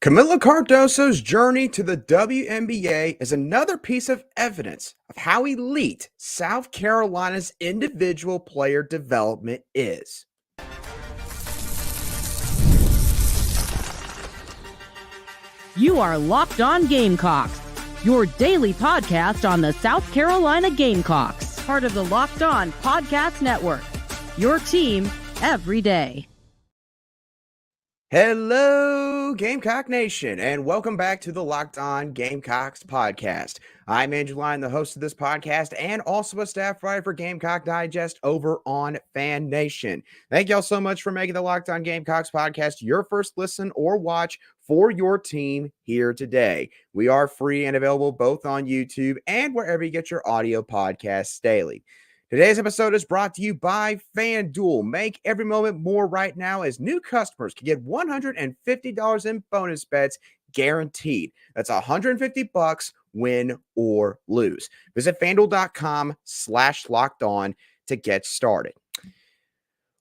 Kamilla Cardoso's journey to the WNBA is another piece of evidence of how elite South Carolina's individual player development is. You are Locked On Gamecocks, your daily podcast on the South Carolina Gamecocks, part of the Locked On Podcast Network, your team every day. Hello, Gamecock Nation, and welcome back to the Locked On Gamecocks podcast. I'm Andrew Lyon, the host of this podcast, and also a staff writer for Gamecock Digest over on Fan Nation. Thank y'all so much for making the Locked On Gamecocks podcast your first listen or watch for your team here today. We are free and available both on YouTube and wherever you get your audio podcasts daily. Today's episode is brought to you by FanDuel. Make every moment more right now as new customers can get $150 in bonus bets guaranteed. That's $150 win or lose. Visit FanDuel.com/lockedon to get started.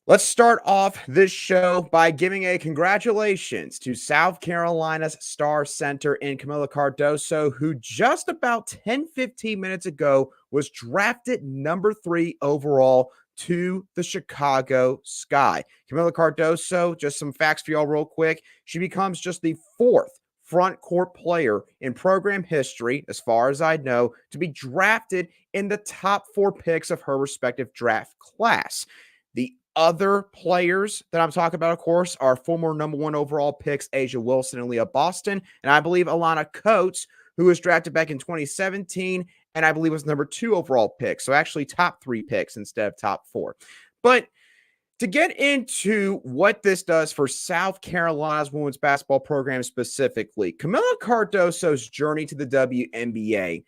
Let's start off this show by giving a congratulations to South Carolina's star center in Kamilla Cardoso, who just about 10-15 minutes ago was drafted number 3 overall to the Chicago Sky. Kamilla Cardoso, just some facts for y'all real quick. She becomes just the 4th front court player in program history, as far as I know, to be drafted in the top 4 picks of her respective draft class. The other players that I'm talking about, of course, are former number 1 overall picks Asia Wilson and Leah Boston, and I believe Alana Coates, who was drafted back in 2017, and I believe was number 2 overall pick. So actually top 3 picks instead of top 4. But to get into what this does for South Carolina's women's basketball program specifically, Kamilla Cardoso's journey to the WNBA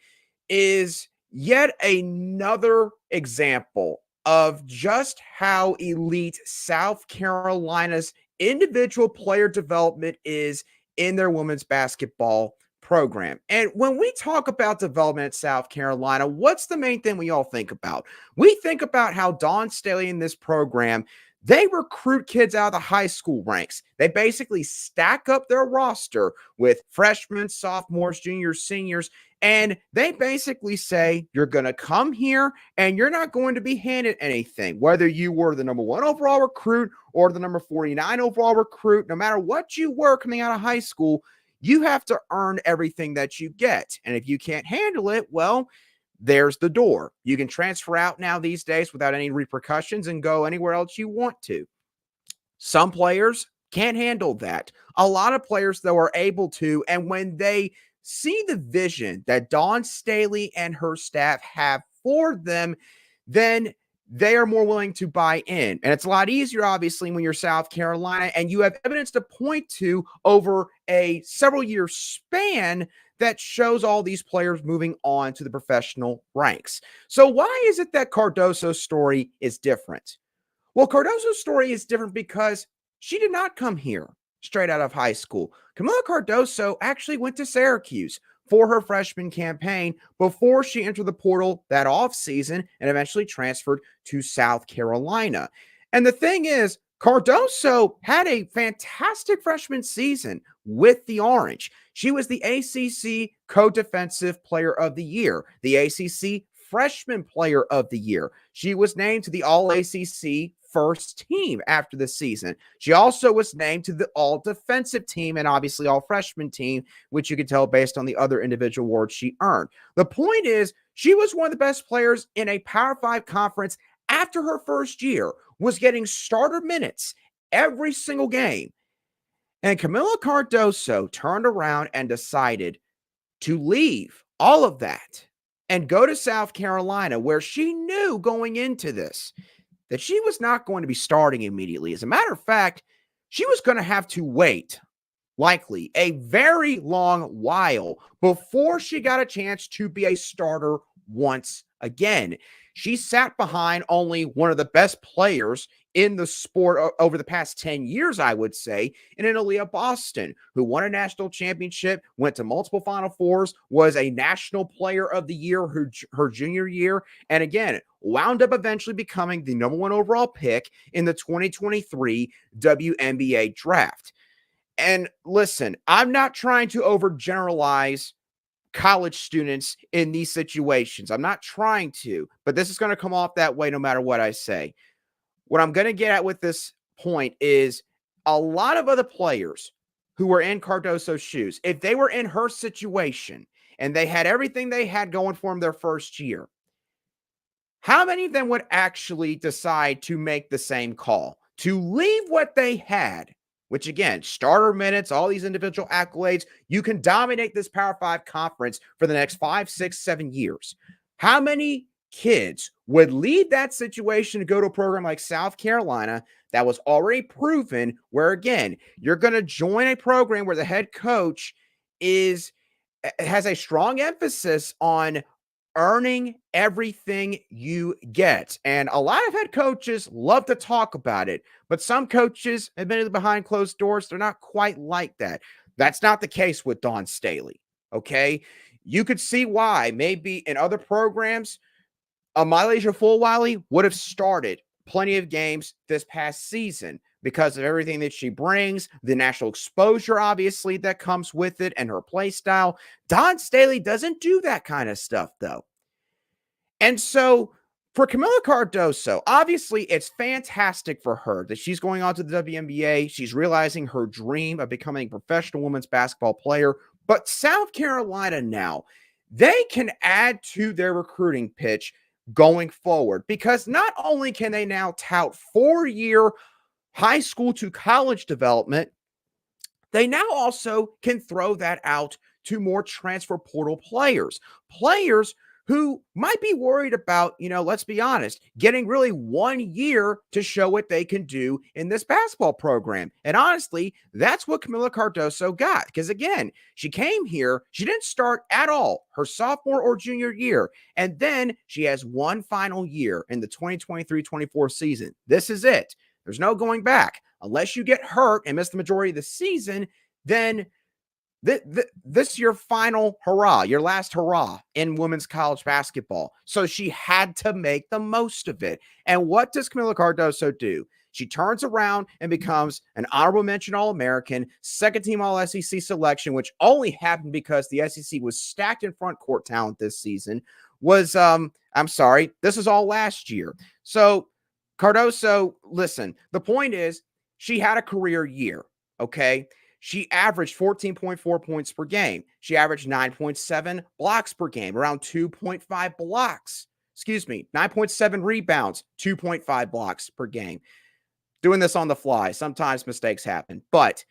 is yet another example of just how elite South Carolina's individual player development is in their women's basketball program. And when we talk about development at South Carolina, what's the main thing we all think about? We think about how Dawn Staley in this program, they recruit kids out of the high school ranks. They basically stack up their roster with freshmen, sophomores, juniors, seniors, and they basically say, you're going to come here and you're not going to be handed anything. Whether you were the number 1 overall recruit or the number 49 overall recruit, no matter what you were coming out of high school, you have to earn everything that you get. And if you can't handle it, well, there's the door. You can transfer out now these days without any repercussions and go anywhere else you want to. Some players can't handle that. A lot of players, though, are able to. And when they see the vision that Dawn Staley and her staff have for them, then they are more willing to buy in. And it's a lot easier, obviously, when you're South Carolina and you have evidence to point to over a several-year span that shows all these players moving on to the professional ranks. So why is it that Cardoso's story is different? Well, Cardoso's story is different because she did not come here straight out of high school. Kamilla Cardoso actually went to Syracuse for her freshman campaign before she entered the portal that offseason and eventually transferred to South Carolina. And the thing is, Cardoso had a fantastic freshman season with the Orange. She was the ACC Co-Defensive Player of the Year, the ACC Freshman Player of the Year. She was named to the All-ACC first team after the season. She also was named to the all-defensive team and obviously all-freshman team, which you can tell based on the other individual awards she earned. The point is, she was one of the best players in a Power 5 conference after her first year, was getting starter minutes every single game. And Kamilla Cardoso turned around and decided to leave all of that and go to South Carolina, where she knew going into this that she was not going to be starting immediately. As a matter of fact, she was going to have to wait, likely, a very long while before she got a chance to be a starter once again. She sat behind only one of the best players in the sport over the past 10 years, I would say, in Leah Boston, who won a national championship, went to multiple Final Fours, was a National Player of the Year her junior year, and again, wound up eventually becoming the number 1 overall pick in the 2023 WNBA Draft. And listen, I'm not trying to overgeneralize college students in these situations. I'm not trying to, but this is going to come off that way no matter what I say. What I'm going to get at with this point is a lot of other players who were in Cardoso's shoes, if they were in her situation and they had everything they had going for them their first year, how many of them would actually decide to make the same call, to leave what they had, which again, starter minutes, all these individual accolades, you can dominate this Power 5 conference for the next 5, 6, 7 years. How many kids would leave that situation to go to a program like South Carolina that was already proven, where again, you're going to join a program where the head coach has a strong emphasis on earning everything you get. And a lot of head coaches love to talk about it, but some coaches, admittedly behind closed doors, they're not quite like that. That's not the case with Dawn Staley, okay? You could see why maybe in other programs, Mylesia Fulwiley would have started plenty of games this past season because of everything that she brings, the national exposure, obviously, that comes with it, and her play style. Dawn Staley doesn't do that kind of stuff, though. And so for Kamilla Cardoso, obviously, it's fantastic for her that she's going on to the WNBA. She's realizing her dream of becoming a professional women's basketball player. But South Carolina now, they can add to their recruiting pitch going forward, because not only can they now tout 4-year high school to college development, they now also can throw that out to more transfer portal players who might be worried about, let's be honest, getting really 1 year to show what they can do in this basketball program. And honestly, that's what Kamilla Cardoso got. Because again, she came here, she didn't start at all her sophomore or junior year. And then she has one final year in the 2023-24 season. This is it. There's no going back. Unless you get hurt and miss the majority of the season, then this is your final hurrah, your last hurrah in women's college basketball. So she had to make the most of it. And what does Kamilla Cardoso do? She turns around and becomes an honorable mention All-American, second-team All-SEC selection, which only happened because the SEC was stacked in front court talent this season. This is all last year. So Cardoso, listen, the point is she had a career year, okay? She averaged 14.4 points per game. She averaged 9.7 blocks per game, around 2.5 blocks. 9.7 rebounds, 2.5 blocks per game. Doing this on the fly. Sometimes mistakes happen. But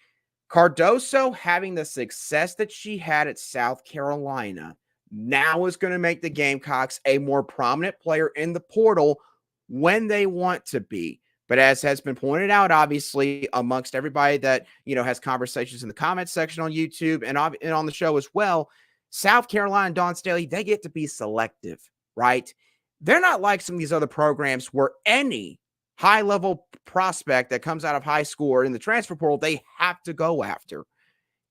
Cardoso having the success that she had at South Carolina now is going to make the Gamecocks a more prominent player in the portal when they want to be. But as has been pointed out, obviously, amongst everybody that, has conversations in the comments section on YouTube and on the show as well, South Carolina and Dawn Staley, they get to be selective, right? They're not like some of these other programs where any high-level prospect that comes out of high school or in the transfer portal, they have to go after.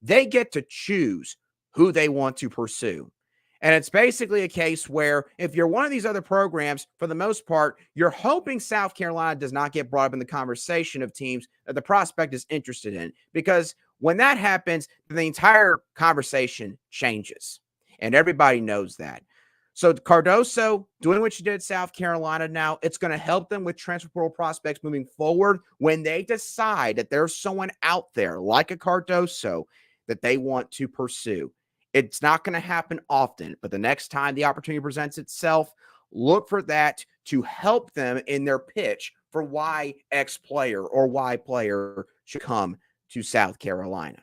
They get to choose who they want to pursue. And it's basically a case where if you're one of these other programs, for the most part, you're hoping South Carolina does not get brought up in the conversation of teams that the prospect is interested in. Because when that happens, the entire conversation changes. And everybody knows that. So Cardoso doing what she did at South Carolina now, it's going to help them with transfer portal prospects moving forward when they decide that there's someone out there like a Cardoso that they want to pursue. It's not going to happen often, but the next time the opportunity presents itself, look for that to help them in their pitch for why X player or Y player should come to South Carolina.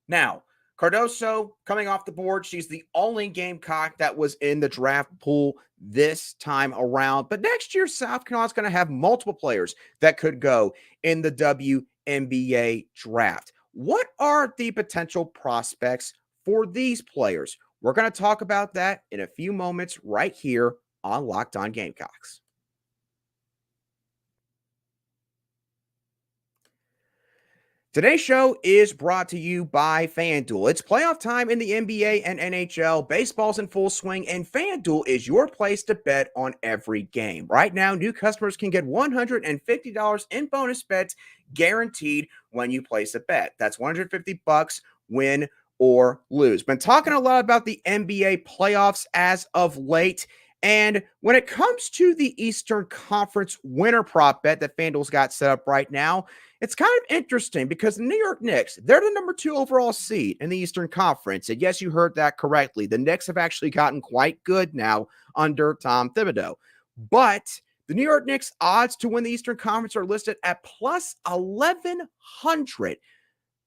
Now, Cardoso coming off the board, she's the only Gamecock that was in the draft pool this time around. But next year, South Carolina's going to have multiple players that could go in the WNBA Draft. What are the potential prospects for these players? We're going to talk about that in a few moments right here on Locked On Gamecocks. Today's show is brought to you by FanDuel. It's playoff time in the NBA and NHL. Baseball's in full swing, and FanDuel is your place to bet on every game. Right now, new customers can get $150 in bonus bets guaranteed when you place a bet. That's $150, win or lose. Been talking a lot about the NBA playoffs as of late. And when it comes to the Eastern Conference winner prop bet that FanDuel's got set up right now, it's kind of interesting because the New York Knicks, they're the number 2 overall seed in the Eastern Conference. And yes, you heard that correctly. The Knicks have actually gotten quite good now under Tom Thibodeau. But the New York Knicks odds to win the Eastern Conference are listed at plus 1,100.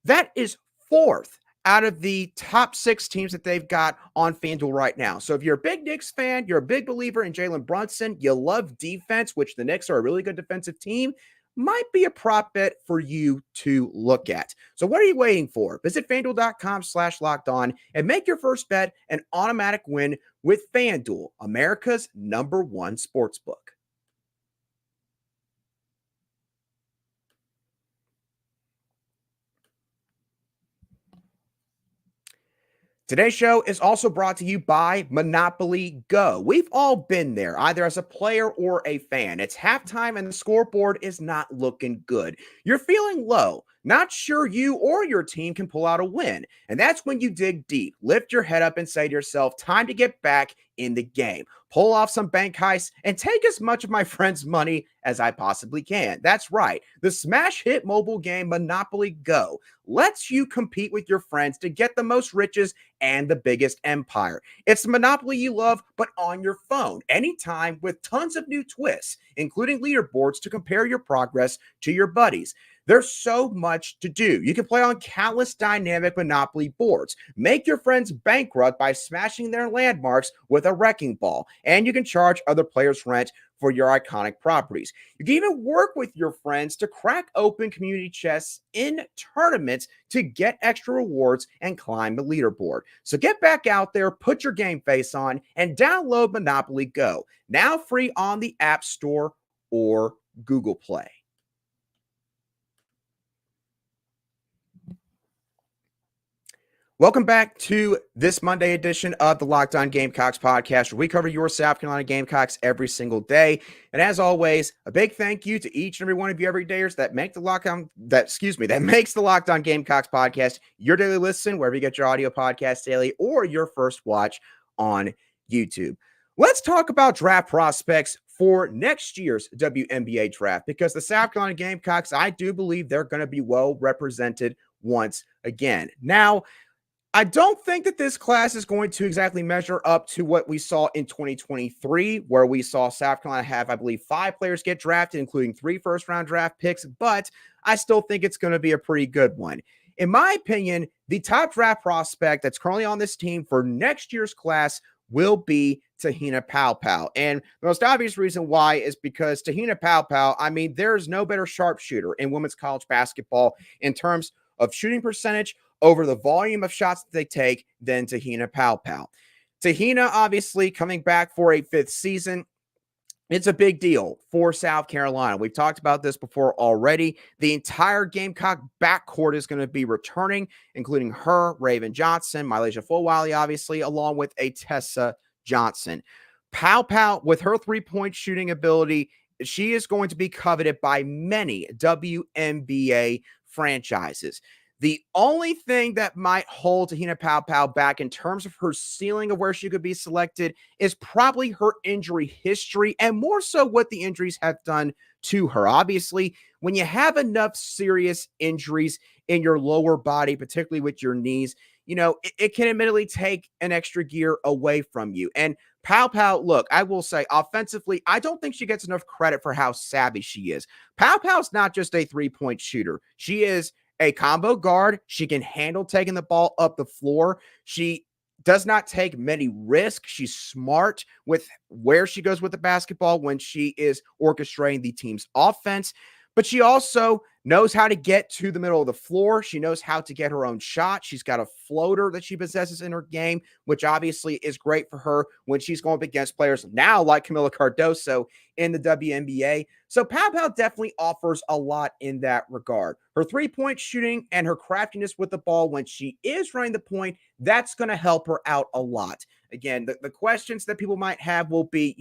That is 4th out of the top 6 teams that they've got on FanDuel right now. So if you're a big Knicks fan, you're a big believer in Jalen Brunson, you love defense, which the Knicks are a really good defensive team, might be a prop bet for you to look at. So what are you waiting for? Visit FanDuel.com/lockedon and make your first bet an automatic win with FanDuel, America's #1 sportsbook. Today's show is also brought to you by Monopoly Go. We've all been there, either as a player or a fan. It's halftime and the scoreboard is not looking good. You're feeling low, not sure you or your team can pull out a win. And that's when you dig deep, lift your head up and say to yourself, time to get back in the game. Pull off some bank heists and take as much of my friends' money as I possibly can. That's right. The smash hit mobile game Monopoly Go lets you compete with your friends to get the most riches and the biggest empire. It's the Monopoly you love, but on your phone, anytime, with tons of new twists, including leaderboards to compare your progress to your buddies. There's so much to do. You can play on countless dynamic Monopoly boards. Make your friends bankrupt by smashing their landmarks with a wrecking ball. And you can charge other players rent for your iconic properties. You can even work with your friends to crack open community chests in tournaments to get extra rewards and climb the leaderboard. So get back out there, put your game face on, and download Monopoly Go. Now free on the App Store or Google Play. Welcome back to this Monday edition of the Locked On Gamecocks podcast, where we cover your South Carolina Gamecocks every single day. And as always, a big thank you to each and every one of you everydayers that make the that makes the Locked On Gamecocks podcast your daily listen, wherever you get your audio podcast daily, or your first watch on YouTube. Let's talk about draft prospects for next year's WNBA draft, because the South Carolina Gamecocks, I do believe they're going to be well represented once again. Now, I don't think that this class is going to exactly measure up to what we saw in 2023, where we saw South Carolina have, I believe, 5 players get drafted, including 3 first-round draft picks, but I still think it's going to be a pretty good one. In my opinion, the top draft prospect that's currently on this team for next year's class will be Te-Hina Paopao. And the most obvious reason why is because Te-Hina Paopao, I mean, there's no better sharpshooter in women's college basketball in terms of shooting percentage over the volume of shots that they take than Te-Hina Paopao. Te-Hina, obviously, coming back for a 5th season. It's a big deal for South Carolina. We've talked about this before already. The entire Gamecock backcourt is going to be returning, including her, Raven Johnson, Mylasia Fulwiley, obviously, along with a Tessa Johnson. Paopao, with her three-point shooting ability, she is going to be coveted by many WNBA franchises. The only thing that might hold Te-Hina Paopao back in terms of her ceiling of where she could be selected is probably her injury history, and more so what the injuries have done to her. Obviously, when you have enough serious injuries in your lower body, particularly with your knees, you know, it can admittedly take an extra gear away from you. And Paopao, look, I will say offensively, I don't think she gets enough credit for how savvy she is. Paopao's not just a three-point shooter. She is a combo guard. She can handle taking the ball up the floor. She does not take many risks. She's smart with where she goes with the basketball when she is orchestrating the team's offense. but she also knows how to get to the middle of the floor. She knows how to get her own shot. She's got a floater that she possesses in her game, which obviously is great for her when she's going up against players now like Kamilla Cardoso in the WNBA. So Pow Pow definitely offers a lot in that regard. Her three-point shooting and her craftiness with the ball when she is running the point, that's going to help her out a lot. Again, the questions that people might have will be,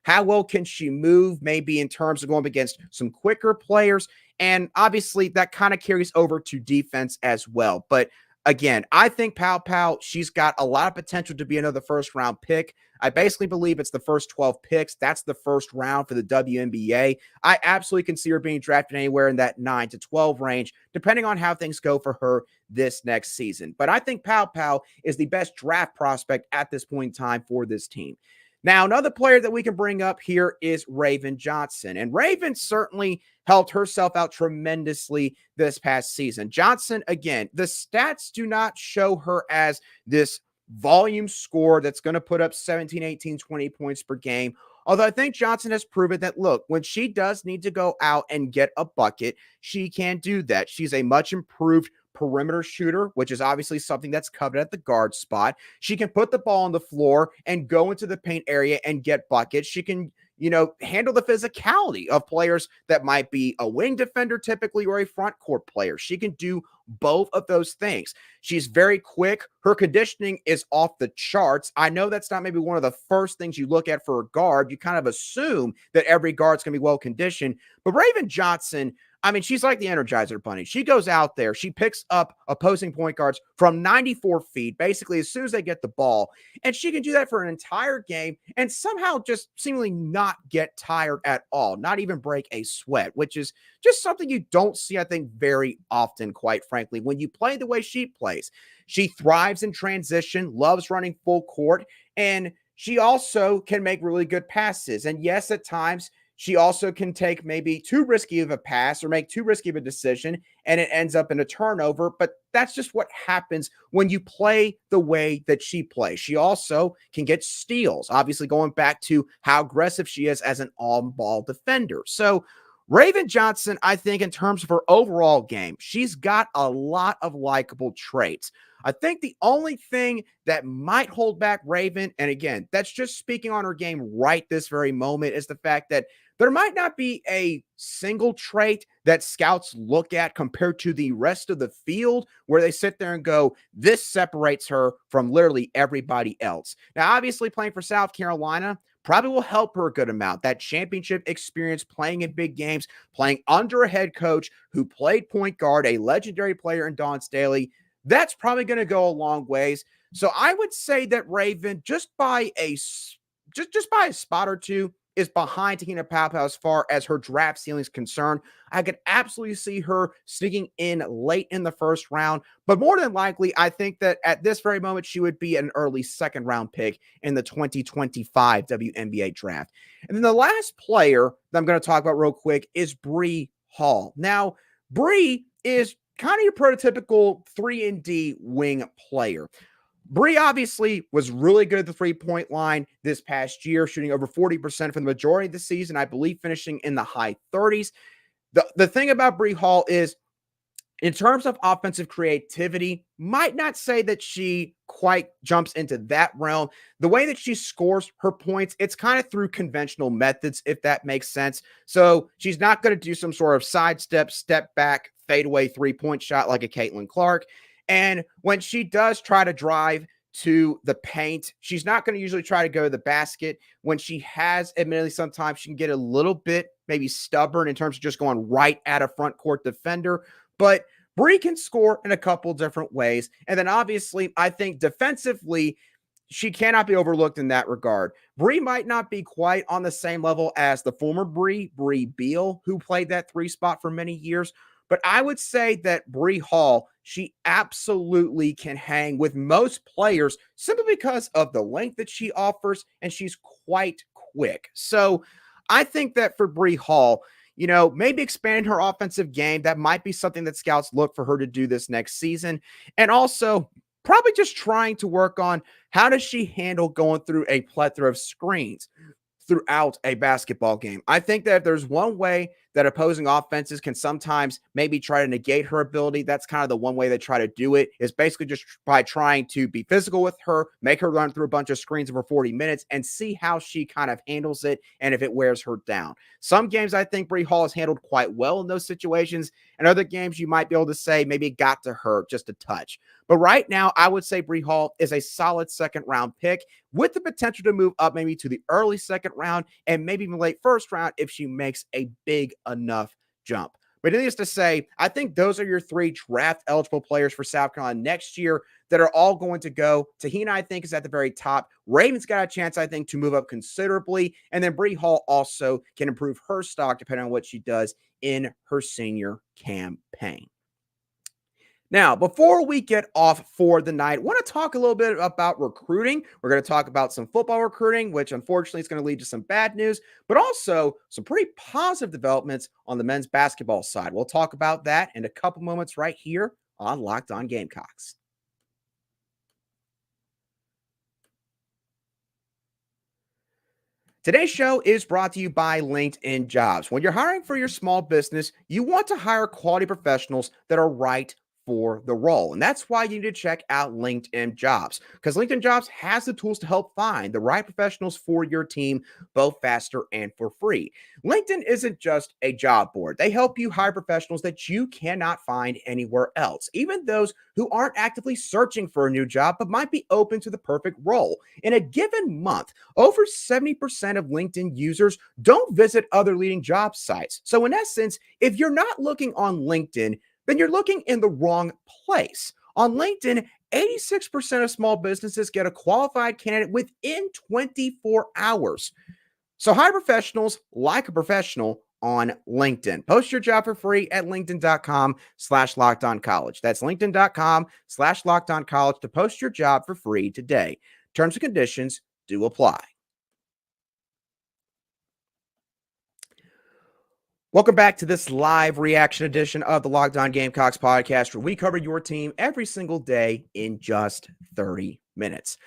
how well can she move, maybe in terms of going up against some quicker players? And obviously that kind of carries over to defense as well. But again, I think Pow Pow, she's got a lot of potential to be another first-round pick. I basically believe it's the first 12 picks. That's the first round for the WNBA. I absolutely can see her being drafted anywhere in that 9 to 12 range, depending on how things go for her this next season. But I think Pow Pow is the best draft prospect at this point in time for this team. Now, another player that we can bring up here is Raven Johnson. And Raven certainly helped herself out tremendously this past season. Johnson, again, the stats do not show her as this volume score that's going to put up 17, 18, 20 points per game. Although I think Johnson has proven that, look, when she does need to go out and get a bucket, she can do that. She's a much improved perimeter shooter, which is obviously something that's coveted at the guard spot. She can put the ball on the floor and go into the paint area and get buckets. She can, handle the physicality of players that might be a wing defender typically or a front court player. She can do both of those things. She's very quick. Her conditioning is off the charts. I know that's not maybe one of the first things you look at for a guard. You kind of assume that every guard's going to be well conditioned. But Raven Johnson, she's like the Energizer Bunny. She goes out there. She picks up opposing point guards from 94 feet, basically as soon as they get the ball. And she can do that for an entire game and somehow just seemingly not get tired at all, not even break a sweat, which is just something you don't see, I think, very often, quite frankly, when you play the way she plays. She thrives in transition, loves running full court, and she also can make really good passes. And yes, at times, she also can take maybe too risky of a pass or make too risky of a decision, and it ends up in a turnover. But that's just what happens when you play the way that she plays. She also can get steals, obviously going back to how aggressive she is as an on-ball defender. So Raven Johnson, I think in terms of her overall game, she's got a lot of likable traits. I think the only thing that might hold back Raven, and again, that's just speaking on her game right this very moment, is the fact that there might not be a single trait that scouts look at compared to the rest of the field where they sit there and go, this separates her from literally everybody else. Now, obviously playing for South Carolina probably will help her a good amount. That championship experience, playing in big games, playing under a head coach who played point guard, a legendary player in Dawn Staley, that's probably going to go a long ways. So I would say that Raven, just by a spot or two, is behind Tahina Pow Pow as far as her draft ceiling is concerned. I could absolutely see her sneaking in late in the first round, but more than likely, I think that at this very moment, she would be an early second round pick in the 2025 WNBA draft. And then the last player that I'm going to talk about real quick is Bree Hall. Now, Bree is kind of your prototypical 3-and-D wing player. Bree obviously was really good at the three-point line this past year, shooting over 40% for the majority of the season, I believe finishing in the high 30s. The thing about Bree Hall is, in terms of offensive creativity, might not say that she quite jumps into that realm. The way that she scores her points, it's kind of through conventional methods, if that makes sense. So she's not going to do some sort of sidestep, step back, fadeaway three-point shot like a Caitlin Clark. And when she does try to drive to the paint, she's not going to usually try to go to the basket. When she has, admittedly, sometimes she can get a little bit maybe stubborn in terms of just going right at a front court defender. But Bree can score in a couple different ways. And then obviously, I think defensively, she cannot be overlooked in that regard. Bree might not be quite on the same level as the former Bree Beal, who played that three spot for many years. But I would say that Bree Hall, she absolutely can hang with most players simply because of the length that she offers, and she's quite quick. So I think that for Bree Hall, maybe expanding her offensive game, that might be something that scouts look for her to do this next season. And also probably just trying to work on how does she handle going through a plethora of screens throughout a basketball game. I think that if there's one way that opposing offenses can sometimes maybe try to negate her ability. That's kind of the one way they try to do it, is basically just by trying to be physical with her, make her run through a bunch of screens over 40 minutes and see how she kind of handles it and if it wears her down. Some games I think Bree Hall has handled quite well in those situations, and other games you might be able to say maybe it got to her just a touch. But right now, I would say Bree Hall is a solid second-round pick with the potential to move up maybe to the early second round and maybe even late first round if she makes a big enough jump. But needless to say, I think those are your 3 draft-eligible players for South Carolina next year that are all going to go. Tahina, I think, is at the very top. Raven's got a chance, I think, to move up considerably. And then Bree Hall also can improve her stock depending on what she does in her senior campaign. Now, before we get off for the night, I want to talk a little bit about recruiting. We're going to talk about some football recruiting, which unfortunately is going to lead to some bad news, but also some pretty positive developments on the men's basketball side. We'll talk about that in a couple moments right here on Locked On Gamecocks. Today's show is brought to you by LinkedIn Jobs. When you're hiring for your small business, you want to hire quality professionals that are right for the role. And that's why you need to check out LinkedIn Jobs, because LinkedIn Jobs has the tools to help find the right professionals for your team, both faster and for free. LinkedIn isn't just a job board. They help you hire professionals that you cannot find anywhere else, even those who aren't actively searching for a new job, but might be open to the perfect role. In a given month, over 70% of LinkedIn users don't visit other leading job sites. So in essence, if you're not looking on LinkedIn, then you're looking in the wrong place. On LinkedIn, 86% of small businesses get a qualified candidate within 24 hours. So hire professionals like a professional on LinkedIn. Post your job for free at linkedin.com/lockedoncollege. That's linkedin.com/lockedoncollege to post your job for free today. Terms and conditions do apply. Welcome back to this live reaction edition of the Locked On Gamecocks podcast, where we cover your team every single day in just 30 minutes.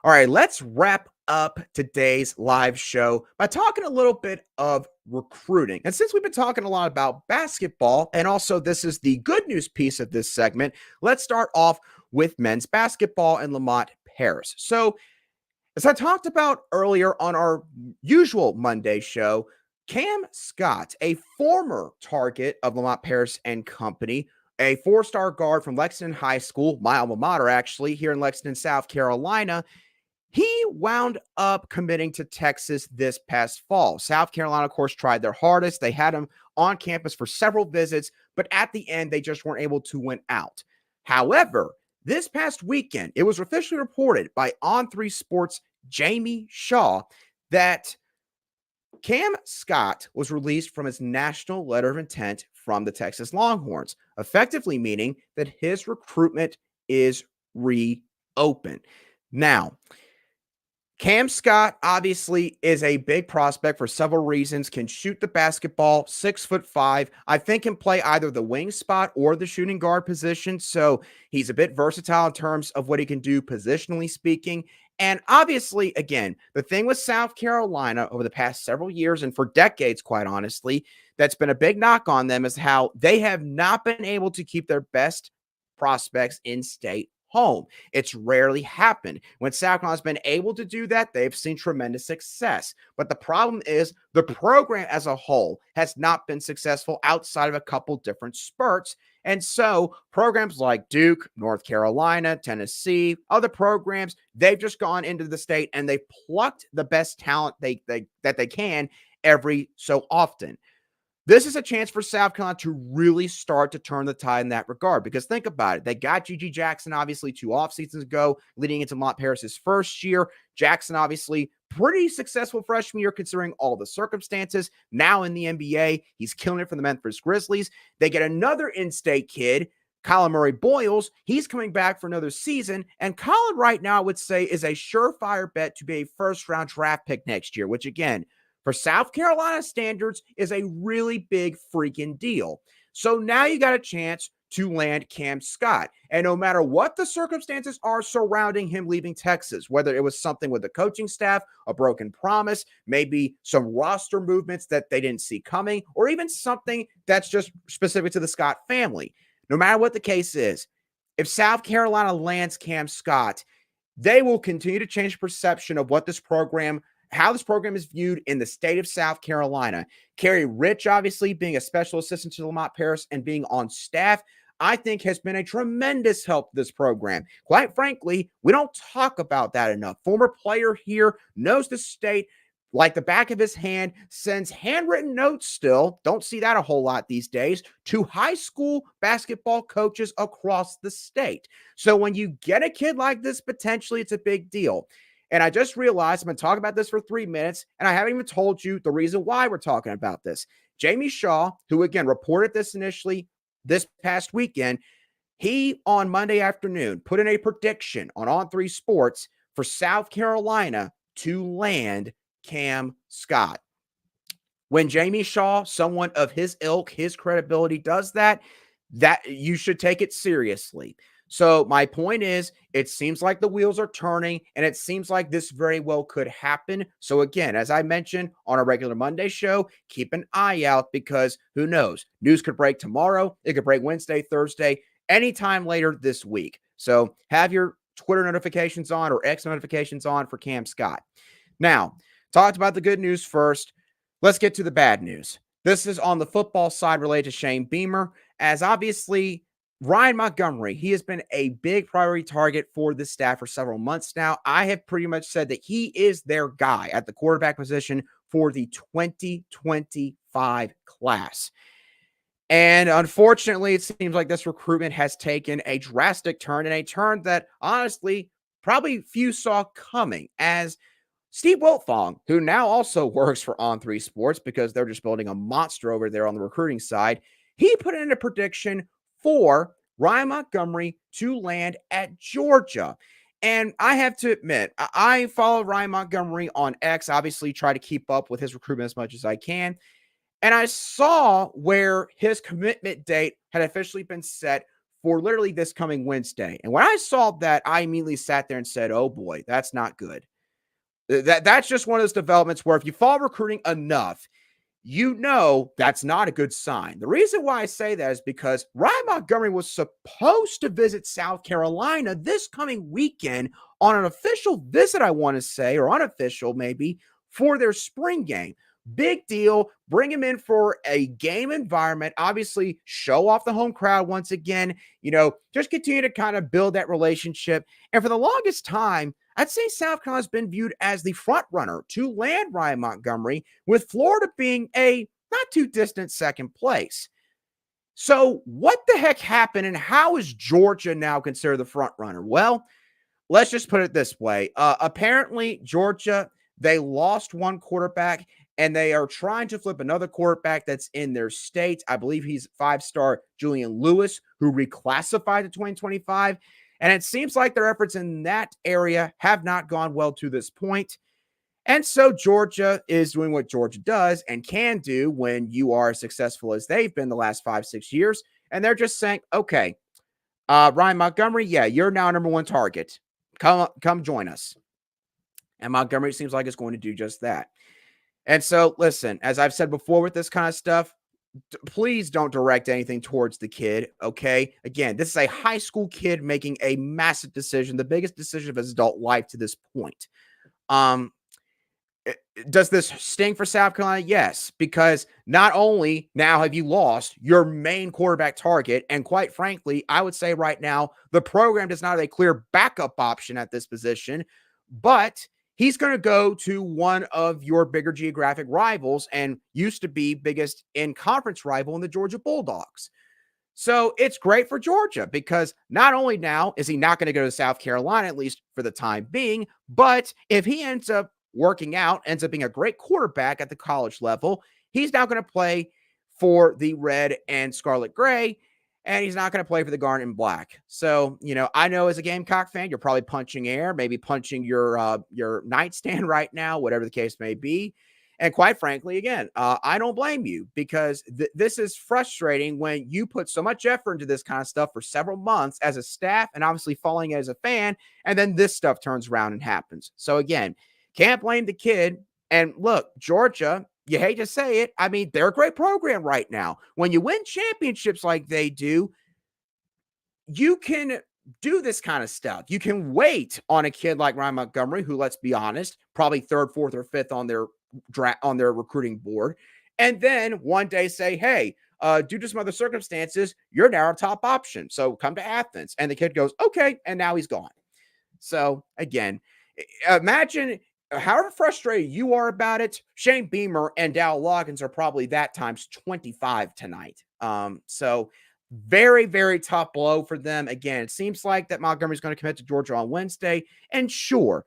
All right, let's wrap up today's live show by talking a little bit of recruiting. And since we've been talking a lot about basketball, and also this is the good news piece of this segment, let's start off with men's basketball and Lamont Paris. So, as I talked about earlier on our usual Monday show, Cam Scott, a former target of Lamont Paris and company, a 4-star guard from Lexington High School, my alma mater actually, here in Lexington, South Carolina, he wound up committing to Texas this past fall. South Carolina, of course, tried their hardest. They had him on campus for several visits, but at the end, they just weren't able to win out. However, this past weekend, it was officially reported by On3 Sports' Jamie Shaw that Cam Scott was released from his national letter of intent from the Texas Longhorns, effectively meaning that his recruitment is reopened. Now, Cam Scott obviously is a big prospect for several reasons, can shoot the basketball, 6'5". I think can play either the wing spot or the shooting guard position. So he's a bit versatile in terms of what he can do positionally speaking. And obviously, again, the thing with South Carolina over the past several years and for decades, quite honestly, that's been a big knock on them is how they have not been able to keep their best prospects in state home. It's rarely happened. When South Carolina's been able to do that, they've seen tremendous success. But the problem is the program as a whole has not been successful outside of a couple different spurts. And so programs like Duke, North Carolina, Tennessee, other programs, they've just gone into the state and they've plucked the best talent that they can every so often. This is a chance for South Carolina to really start to turn the tide in that regard, because think about it. They got G.G. Jackson, obviously, 2 off seasons ago, leading into Lamont Paris' first year. Jackson, obviously, pretty successful freshman year considering all the circumstances. Now in the NBA, he's killing it for the Memphis Grizzlies. They get another in-state kid, Colin Murray Boyles. He's coming back for another season. And Colin right now, I would say, is a surefire bet to be a first-round draft pick next year, which, again, for South Carolina standards, is a really big freaking deal. So now you got a chance to land Cam Scott. And no matter what the circumstances are surrounding him leaving Texas, whether it was something with the coaching staff, a broken promise, maybe some roster movements that they didn't see coming, or even something that's just specific to the Scott family, no matter what the case is, if South Carolina lands Cam Scott, they will continue to change perception of what this program, how this program is viewed in the state of South Carolina. Kerry Rich, obviously, being a special assistant to Lamont Paris and being on staff, I think has been a tremendous help to this program. Quite frankly, we don't talk about that enough. Former player here, knows the state like the back of his hand, sends handwritten notes still, don't see that a whole lot these days, to high school basketball coaches across the state. So when you get a kid like this, potentially it's a big deal. And I just realized I've been talking about this for 3 minutes, and I haven't even told you the reason why we're talking about this. Jamie Shaw, who again reported this initially this past weekend, he on Monday afternoon put in a prediction on On3 Sports for South Carolina to land Cam Scott. When Jamie Shaw, someone of his ilk, his credibility, does that you should take it seriously. So my point is, it seems like the wheels are turning, and it seems like this very well could happen. So again, as I mentioned on a regular Monday show, keep an eye out, because who knows? News could break tomorrow. It could break Wednesday, Thursday, anytime later this week. So have your Twitter notifications on or X notifications on for Cam Scott. Now, talked about the good news first. Let's get to the bad news. This is on the football side related to Shane Beamer, as obviously Ryan Montgomery, he has been a big priority target for the staff for several months now. I have pretty much said that he is their guy at the quarterback position for the 2025 class. And unfortunately, it seems like this recruitment has taken a drastic turn, and a turn that honestly probably few saw coming, as Steve Wiltfong, who now also works for On3 Sports because they're just building a monster over there on the recruiting side, he put in a prediction for Ryan Montgomery to land at Georgia. And I have to admit, I follow Ryan Montgomery on X, obviously try to keep up with his recruitment as much as I can. And I saw where his commitment date had officially been set for literally this coming Wednesday. And when I saw that, I immediately sat there and said, oh boy, that's not good. That's just one of those developments where if you follow recruiting enough, you know that's not a good sign. The reason why I say that is because Ryan Montgomery was supposed to visit South Carolina this coming weekend on an official visit, I want to say, or unofficial maybe, for their spring game. Big deal. Bring him in for a game environment. Obviously, show off the home crowd once again. Just continue to kind of build that relationship. And for the longest time, I'd say South Carolina's been viewed as the front runner to land Ryan Montgomery, with Florida being a not too distant second place. So what the heck happened, and how is Georgia now considered the front runner? Well, let's just put it this way. Apparently, Georgia, they lost one quarterback, and they are trying to flip another quarterback that's in their state. I believe he's 5-star Julian Lewis, who reclassified to 2025. And it seems like their efforts in that area have not gone well to this point. And so Georgia is doing what Georgia does and can do when you are as successful as they've been the last 5-6 years. And they're just saying, okay, Ryan Montgomery, yeah, you're now number one target. Come join us. And Montgomery seems like it's going to do just that. And so, listen, as I've said before with this kind of stuff, please don't direct anything towards the kid, okay? Again, this is a high school kid making a massive decision, the biggest decision of his adult life to this point. Does this sting for South Carolina? Yes, because not only now have you lost your main quarterback target, and quite frankly, I would say right now, the program does not have a clear backup option at this position, but he's going to go to one of your bigger geographic rivals and used to be biggest in-conference rival in the Georgia Bulldogs. So it's great for Georgia because not only now is he not going to go to South Carolina, at least for the time being, but if he ends up working out, ends up being a great quarterback at the college level, he's now going to play for the red and scarlet gray, and he's not going to play for the garnet and black. So, I know as a Gamecock fan, you're probably punching air, maybe punching your nightstand right now, whatever the case may be. And quite frankly, again, I don't blame you because this is frustrating when you put so much effort into this kind of stuff for several months as a staff and obviously following as a fan, and then this stuff turns around and happens. So again, can't blame the kid. And look, Georgia, you hate to say it, I mean, they're a great program right now. When you win championships like they do, you can do this kind of stuff. You can wait on a kid like Ryan Montgomery, who, let's be honest, probably third, fourth, or fifth on their recruiting board, and then one day say, hey, due to some other circumstances, you're now our top option. So come to Athens. And the kid goes, okay, and now he's gone. So again, imagine however frustrated you are about it, Shane Beamer and Dow Loggins are probably that times 25 tonight. So very, very tough blow for them. Again, it seems like that Montgomery's going to commit to Georgia on Wednesday. And sure,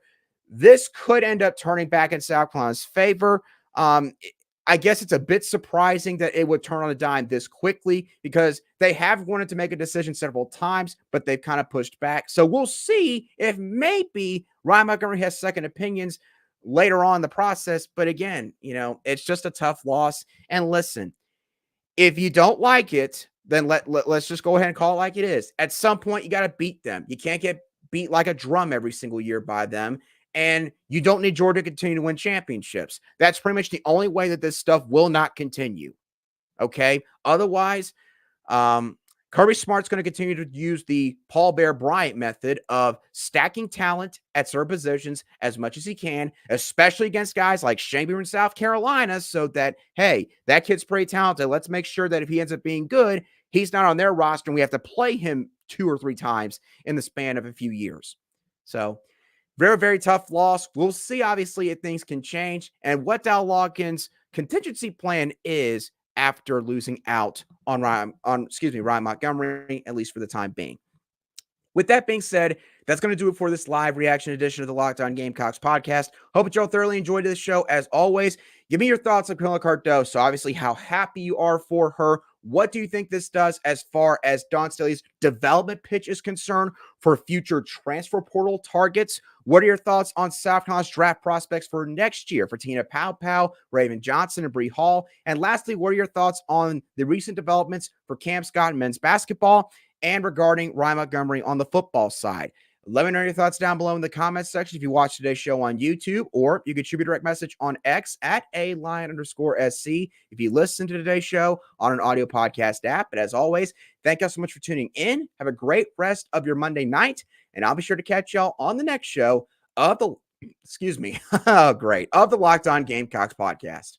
this could end up turning back in South Carolina's favor. I guess it's a bit surprising that it would turn on a dime this quickly because they have wanted to make a decision several times, but they've kind of pushed back. So we'll see if maybe Ryan Montgomery has second opinions later on in the process. But again, it's just a tough loss. And listen, if you don't like it, then let's just go ahead and call it like it is. At some point, you got to beat them. You can't get beat like a drum every single year by them. And you don't need Georgia to continue to win championships. That's pretty much the only way that this stuff will not continue. Okay? Otherwise, Kirby Smart's going to continue to use the Paul Bear Bryant method of stacking talent at certain positions as much as he can, especially against guys like Shane Beamer in South Carolina, so that, hey, that kid's pretty talented. Let's make sure that if he ends up being good, he's not on their roster and we have to play him 2 or 3 times in the span of a few years. So, very, very tough loss. We'll see, obviously, if things can change and what Dow Loggins' contingency plan is after losing out on Ryan Montgomery, at least for the time being. With that being said, that's going to do it for this live reaction edition of the Locked On Gamecocks podcast. Hope that y'all thoroughly enjoyed this show. As always, give me your thoughts on Kamilla Cardoso. Obviously, how happy you are for her. What do you think this does as far as Dawn Staley's development pitch is concerned for future transfer portal targets? What are your thoughts on South Carolina's draft prospects for next year for Tina Pow, Raven Johnson, and Bree Hall? And lastly, what are your thoughts on the recent developments for Cam Scott in men's basketball and regarding Ryan Montgomery on the football side? Let me know your thoughts down below in the comments section if you watch today's show on YouTube, or you can shoot me a direct message on X at @ALion_SC if you listen to today's show on an audio podcast app. But as always, thank you so much for tuning in. Have a great rest of your Monday night, and I'll be sure to catch y'all on the next show of the, of the Locked On Gamecocks podcast.